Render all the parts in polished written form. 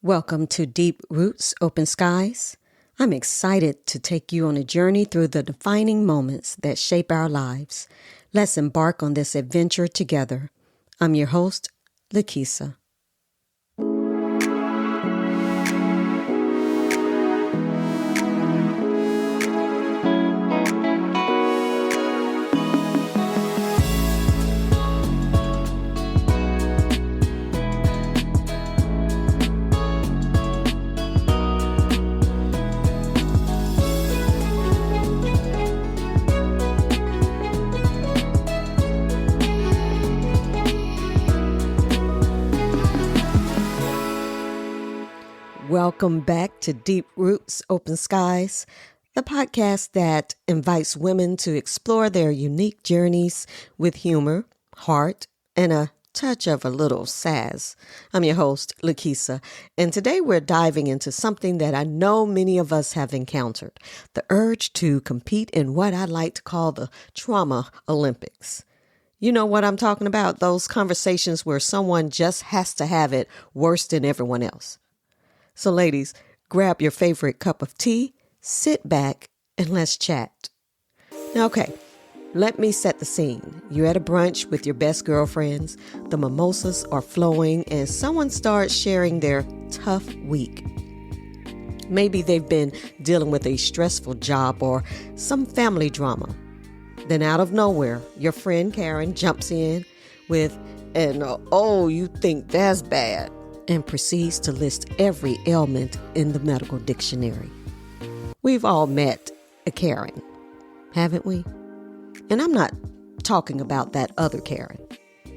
Welcome to Deep Roots, Open Skies. I'm excited to take you on a journey through the defining moments that shape our lives. Let's embark on this adventure together. I'm your host, Lakisa. Welcome back to Deep Roots, Open Skies, the podcast that invites women to explore their unique journeys with humor, heart, and a touch of a little sass. I'm your host, Lakisa, and today we're diving into something that I know many of us have encountered, the urge to compete in what I like to call the trauma Olympics. You know what I'm talking about? Those conversations where someone just has to have it worse than everyone else. So ladies, grab your favorite cup of tea, sit back, and let's chat. Now, okay, let me set the scene. You're at a brunch with your best girlfriends, the mimosas are flowing, and someone starts sharing their tough week. Maybe they've been dealing with a stressful job or some family drama. Then out of nowhere, your friend Karen jumps in with, oh, you think that's bad, and proceeds to list every ailment in the medical dictionary. We've all met a Karen, haven't we? And I'm not talking about that other Karen,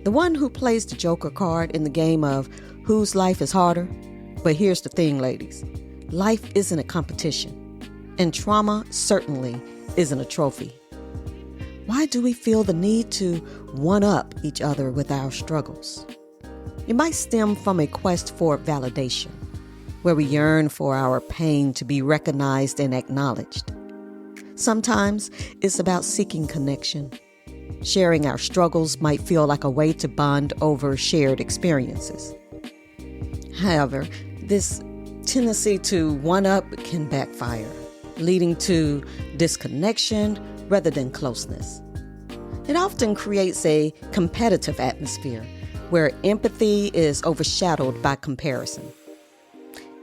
the one who plays the Joker card in the game of whose life is harder. But here's the thing, ladies. Life isn't a competition, and trauma certainly isn't a trophy. Why do we feel the need to one-up each other with our struggles? It might stem from a quest for validation, where we yearn for our pain to be recognized and acknowledged. Sometimes it's about seeking connection. Sharing our struggles might feel like a way to bond over shared experiences. However, this tendency to one-up can backfire, leading to disconnection rather than closeness. It often creates a competitive atmosphere where empathy is overshadowed by comparison.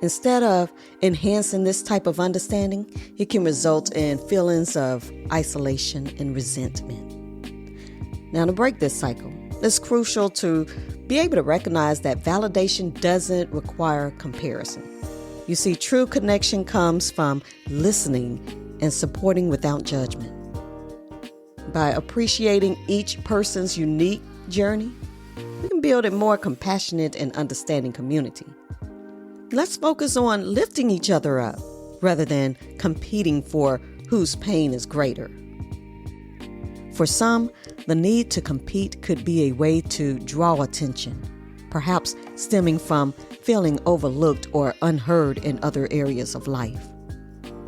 Instead of enhancing this type of understanding, it can result in feelings of isolation and resentment. Now, to break this cycle, it's crucial to be able to recognize that validation doesn't require comparison. You see, true connection comes from listening and supporting without judgment. By appreciating each person's unique journey, we can build a more compassionate and understanding community. Let's focus on lifting each other up rather than competing for whose pain is greater. For some, the need to compete could be a way to draw attention, perhaps stemming from feeling overlooked or unheard in other areas of life.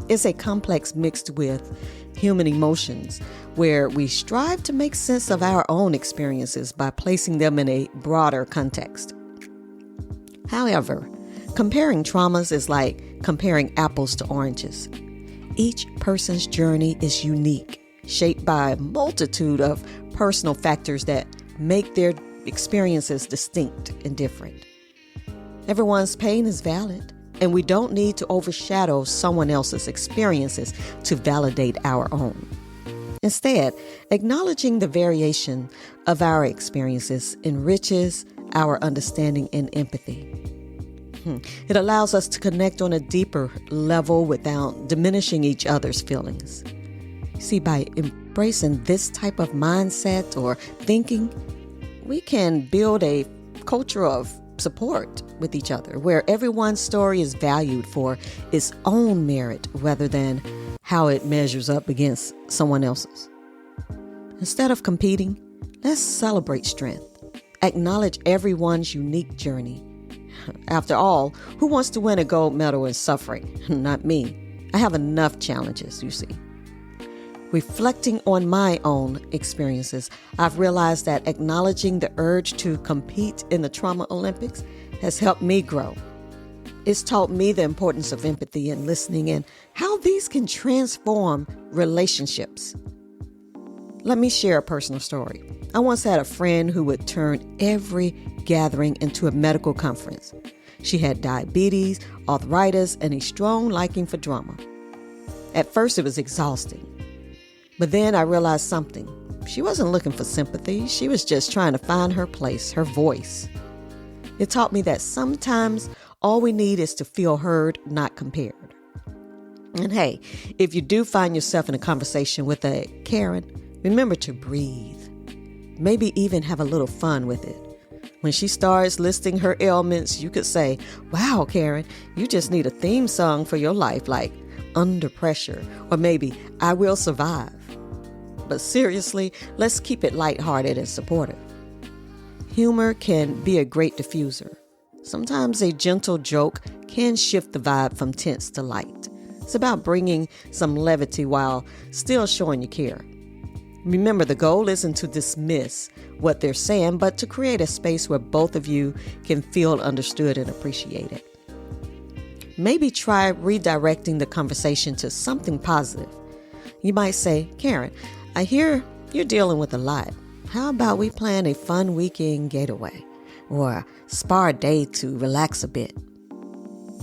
It's a complex mixed with human emotions where we strive to make sense of our own experiences by placing them in a broader context. However, comparing traumas is like comparing apples to oranges. Each person's journey is unique, shaped by a multitude of personal factors that make their experiences distinct and different. Everyone's pain is valid, and we don't need to overshadow someone else's experiences to validate our own. Instead, acknowledging the variation of our experiences enriches our understanding and empathy. It allows us to connect on a deeper level without diminishing each other's feelings. See, by embracing this type of mindset or thinking, we can build a culture of support with each other, where everyone's story is valued for its own merit rather than how it measures up against someone else's. Instead of competing, let's celebrate strength. Acknowledge everyone's unique journey. After all, who wants to win a gold medal in suffering? Not me. I have enough challenges, you see. Reflecting on my own experiences, I've realized that acknowledging the urge to compete in the Trauma Olympics has helped me grow. It's taught me the importance of empathy and listening and how these can transform relationships. Let me share a personal story. I once had a friend who would turn every gathering into a medical conference. She had diabetes, arthritis, and a strong liking for drama. At first, it was exhausting. But then I realized something. She wasn't looking for sympathy. She was just trying to find her place, her voice. It taught me that sometimes all we need is to feel heard, not compared. And hey, if you do find yourself in a conversation with a Karen, remember to breathe. Maybe even have a little fun with it. When she starts listing her ailments, you could say, "Wow, Karen, you just need a theme song for your life, like Under Pressure, or maybe I Will Survive." But seriously, let's keep it lighthearted and supportive. Humor can be a great diffuser. Sometimes a gentle joke can shift the vibe from tense to light. It's about bringing some levity while still showing you care. Remember, the goal isn't to dismiss what they're saying, but to create a space where both of you can feel understood and appreciated. Maybe try redirecting the conversation to something positive. You might say, "Karen, I hear you're dealing with a lot. How about we plan a fun weekend getaway or a spa day to relax a bit?"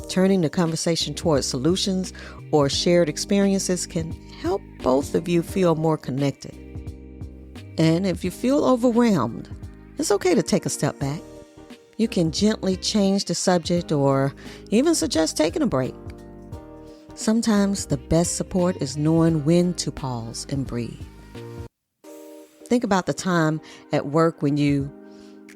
Turning the conversation towards solutions or shared experiences can help both of you feel more connected. And if you feel overwhelmed, it's okay to take a step back. You can gently change the subject or even suggest taking a break. Sometimes the best support is knowing when to pause and breathe. Think about the time at work when you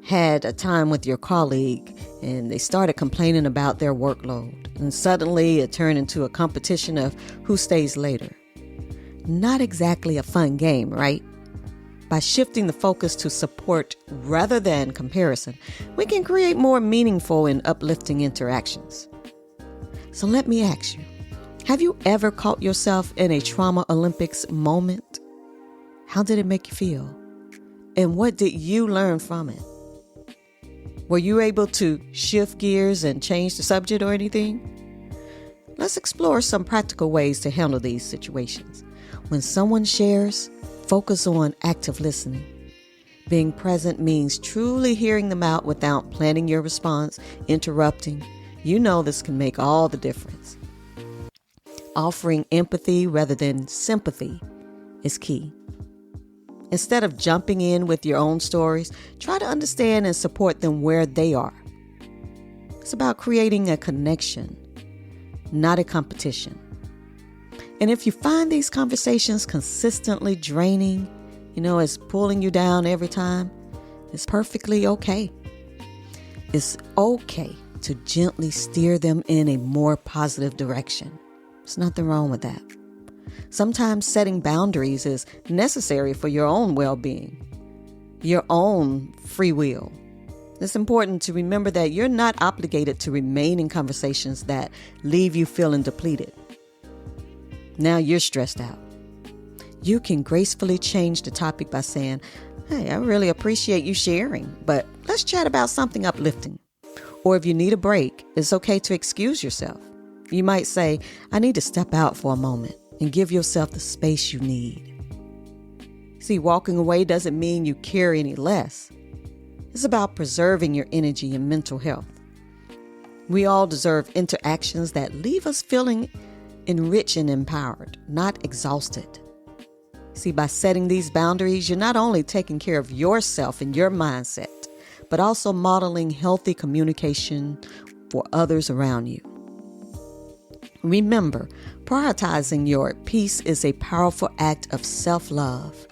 had a time with your colleague and they started complaining about their workload, and suddenly it turned into a competition of who stays later. Not exactly a fun game, right? By shifting the focus to support rather than comparison, we can create more meaningful and uplifting interactions. So let me ask you, have you ever caught yourself in a trauma Olympics moment? How did it make you feel? And what did you learn from it? Were you able to shift gears and change the subject or anything? Let's explore some practical ways to handle these situations. When someone shares, focus on active listening. Being present means truly hearing them out without planning your response, interrupting. You know this can make all the difference. Offering empathy rather than sympathy is key. Instead of jumping in with your own stories, try to understand and support them where they are. It's about creating a connection, not a competition. And if you find these conversations consistently draining, it's pulling you down every time, it's perfectly okay. It's okay to gently steer them in a more positive direction. There's nothing wrong with that. Sometimes setting boundaries is necessary for your own well-being, your own free will. It's important to remember that you're not obligated to remain in conversations that leave you feeling depleted. Now you're stressed out. You can gracefully change the topic by saying, "Hey, I really appreciate you sharing, but let's chat about something uplifting." Or if you need a break, it's okay to excuse yourself. You might say, "I need to step out for a moment," and give yourself the space you need. See, walking away doesn't mean you care any less. It's about preserving your energy and mental health. We all deserve interactions that leave us feeling enriched and empowered, not exhausted. See, by setting these boundaries, you're not only taking care of yourself and your mindset, but also modeling healthy communication for others around you. Remember, prioritizing your peace is a powerful act of self-love,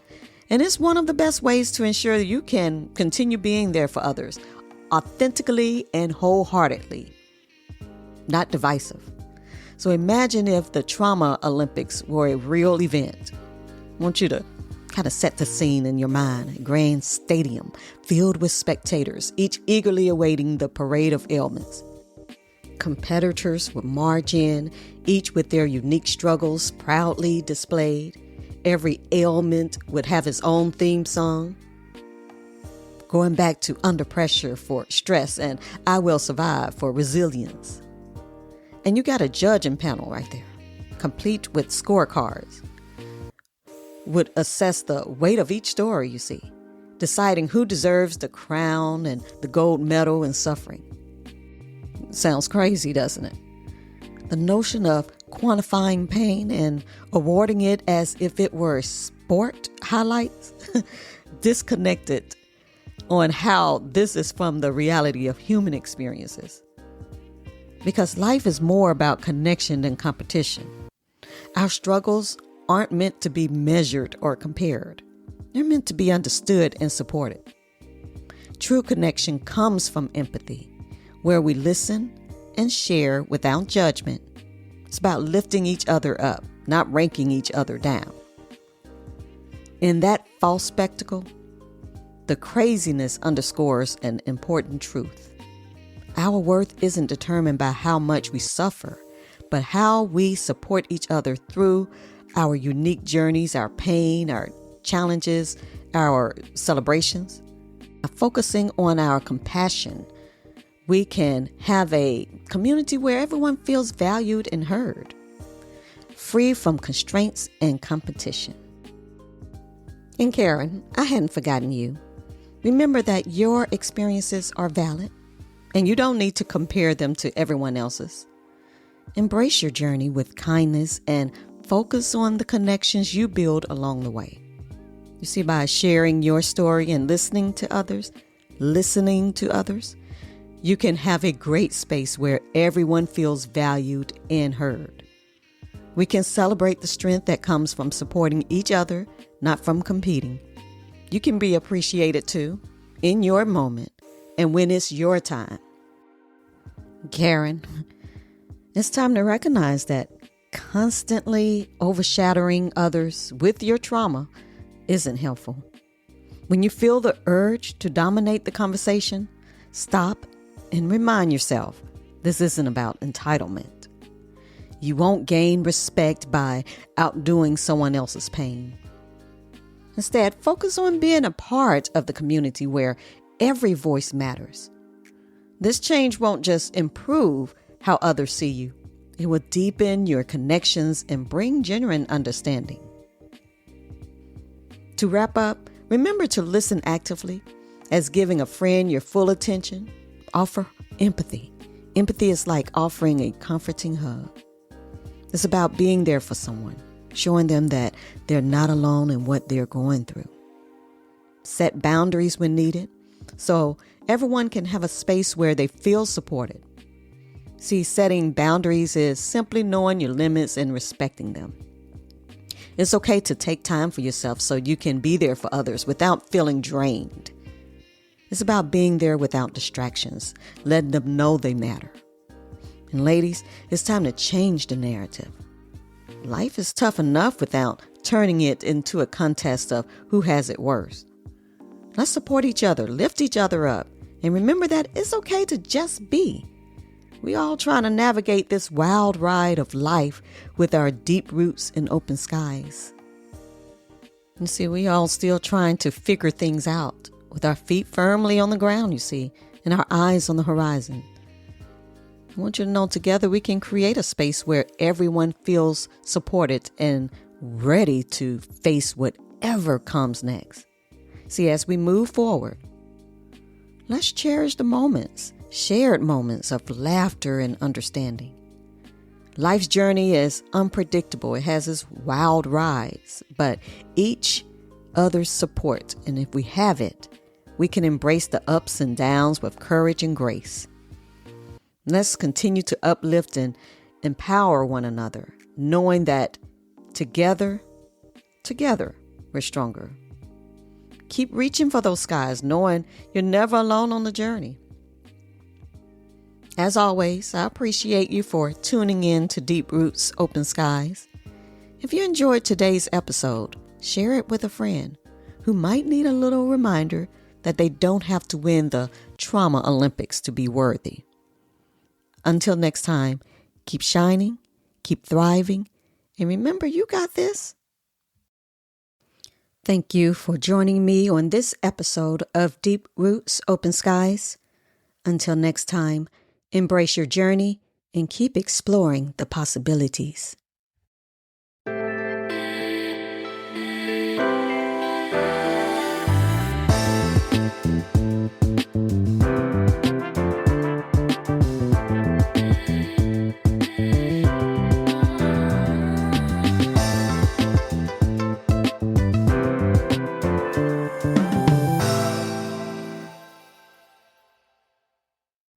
and it's one of the best ways to ensure you can continue being there for others, authentically and wholeheartedly, not divisive. So imagine if the Trauma Olympics were a real event. I want you to kind of set the scene in your mind. A grand stadium filled with spectators, each eagerly awaiting the parade of ailments. Competitors would march in, each with their unique struggles proudly displayed. Every ailment would have its own theme song. Going back to Under Pressure for stress and I Will Survive for resilience. And you got a judging panel right there, complete with scorecards. Would assess the weight of each story, you see, deciding who deserves the crown and the gold medal in suffering. Sounds crazy, doesn't it? The notion of quantifying pain and awarding it as if it were sport highlights, disconnected on how this is from the reality of human experiences. Because life is more about connection than competition. Our struggles aren't meant to be measured or compared. They're meant to be understood and supported. True connection comes from empathy, where we listen and share without judgment. It's about lifting each other up, not ranking each other down. In that false spectacle, the craziness underscores an important truth. Our worth isn't determined by how much we suffer, but how we support each other through our unique journeys, our pain, our challenges, our celebrations. By focusing on our compassion, we can have a community where everyone feels valued and heard, free from constraints and competition. And Karen, I hadn't forgotten you. Remember that your experiences are valid, and you don't need to compare them to everyone else's. Embrace your journey with kindness and focus on the connections you build along the way. You see, by sharing your story and listening to others, you can have a great space where everyone feels valued and heard. We can celebrate the strength that comes from supporting each other, not from competing. You can be appreciated too, in your moment, and when it's your time. Karen, it's time to recognize that constantly overshadowing others with your trauma isn't helpful. When you feel the urge to dominate the conversation, stop and remind yourself this isn't about entitlement. You won't gain respect by outdoing someone else's pain. Instead, focus on being a part of the community where every voice matters. This change won't just improve how others see you. It will deepen your connections and bring genuine understanding. To wrap up, remember to listen actively, as giving a friend your full attention. Offer empathy. Empathy is like offering a comforting hug. It's about being there for someone, showing them that they're not alone in what they're going through. Set boundaries when needed, so everyone can have a space where they feel supported. See, setting boundaries is simply knowing your limits and respecting them. It's okay to take time for yourself so you can be there for others without feeling drained. It's about being there without distractions, letting them know they matter. And ladies, it's time to change the narrative. Life is tough enough without turning it into a contest of who has it worse. Let's support each other, lift each other up, and remember that it's okay to just be. We all trying to navigate this wild ride of life with our deep roots and open skies. You see, we all still trying to figure things out with our feet firmly on the ground, you see, and our eyes on the horizon. I want you to know together we can create a space where everyone feels supported and ready to face whatever comes next. See, as we move forward, let's cherish the moments, shared moments of laughter and understanding. Life's journey is unpredictable. It has its wild rides, but each other's support, and if we have it, we can embrace the ups and downs with courage and grace. Let's continue to uplift and empower one another, knowing that together, we're stronger. Keep reaching for those skies, knowing you're never alone on the journey. As always, I appreciate you for tuning in to Deep Roots, Open Skies. If you enjoyed today's episode, share it with a friend who might need a little reminder that they don't have to win the trauma Olympics to be worthy. Until next time, keep shining, keep thriving, and remember, you got this. Thank you for joining me on this episode of Deep Roots, Open Skies. Until next time, embrace your journey, and keep exploring the possibilities.